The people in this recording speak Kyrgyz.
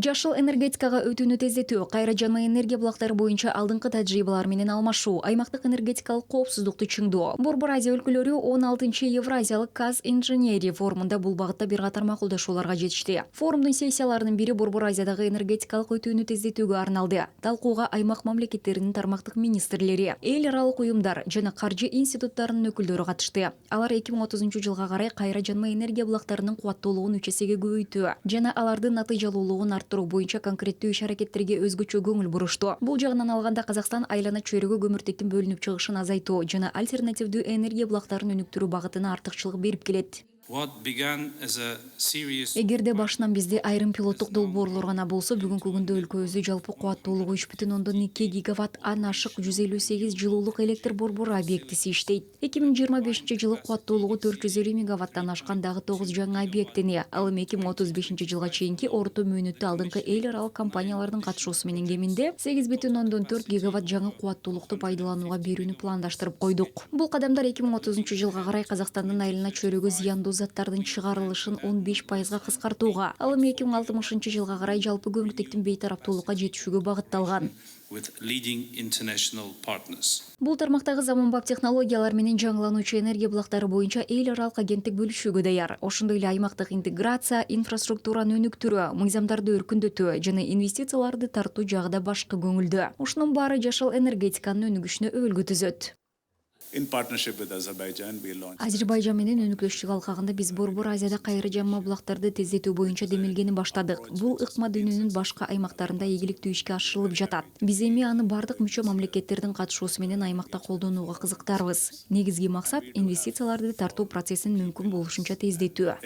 Жашыл энергетикага өтүүнү тездетүү, кайра жанма энергия булактары боюнча алдыңкы тажрыйбалар менен алмашуу, аймактык энергетикалык коопсуздукту чыңдоо. Борбор Азия өлкөлөрү 16-чы Евразиялык Каз инженерия форумунда бул багытта бир катар макулдашууларга жетишти. Форумдун сессияларынын бири Борбор Азиядагы энергетикалык өтүүнү тездетүүгө арналды. Талкууга аймак мамлекеттеринин тармактык министрлери, эл аралык уюмдар жана каржы институттарынын өкүлдөрү катышты. Алар 2030-жылга карай кайра жанма энергия булактарынын кубаттуулугун 3 эсеге көбөйтүү жана алардын натыйжалуулугун арттыруу боюнча конкреттүү иш-аракеттерге өзгөчө көңүл бурушту. Бул жагынан алганда Казакстан айлана чөйрөгө көмүртектин бөлүнүп чыгышын азайтуу жана альтернативдүү энергия булактарын өнүктүрүү багытына артыкчылык берип келет. Эгерде башынан бизде айрым пилоттук долбоорлор гана болсо, бүгүнкү күндө өлкөбүздө жалпы кубаттуулугу 3,2 гигаватт ашык 158 жылуулук электр борбору объектиси иштейт. 2025-жылы кубаттуулугу 450 мегаваттан ашкан дагы 9 жаңы объектини, ал эми 2035-жылга чейинки орто мөөнөттө алдыңкы эл аралык компаниялардын катышуусу менен кеминде 8,4 гигаватт жаңы кубаттуулукту пайдаланууга берүүнү пландаштырып койдук. Бул кадамдар 2030-жылга карай Казакстандын айлана чөйрөгө зыяндуу заттардын чыгарылышын 15%га кыскартууга, ал эми 2060-жылга карай жалпы көмүртектин бейтараптуулукка жетишүүгө багытталган. Бул тармактагы заманбап технологиялар менен жаңылануучу энергия булактары боюнча эл аралык агенттик бөлүшүүгө даяр. Ошондой эле аймактык интеграция, инфраструктураны өнүктүрүү, мыйзамдарды өркүндөтүү жана инвестицияларды тартуу жагы да башкы көңүлдүү. Ушунун баары жашыл энергетиканын өнүгүшүнө өбөлгө түзөт. Азербайжан менен өнүклөштүк алкагында биз Борбор Азияда кайра жанма булактарды тездетүү боюнча демилгени баштадык. Бул ыкма дүйнөнүн башка аймактарында ийгиликтүү ишке ашырылып жатат. Биз эми аны бардык мүчө мамлекеттердин катышуусу менен аймакта колдонууга кызыктарбыз. Негизги максат инвестицияларды тартуу процессин мүмкүн болушунча тездетүү.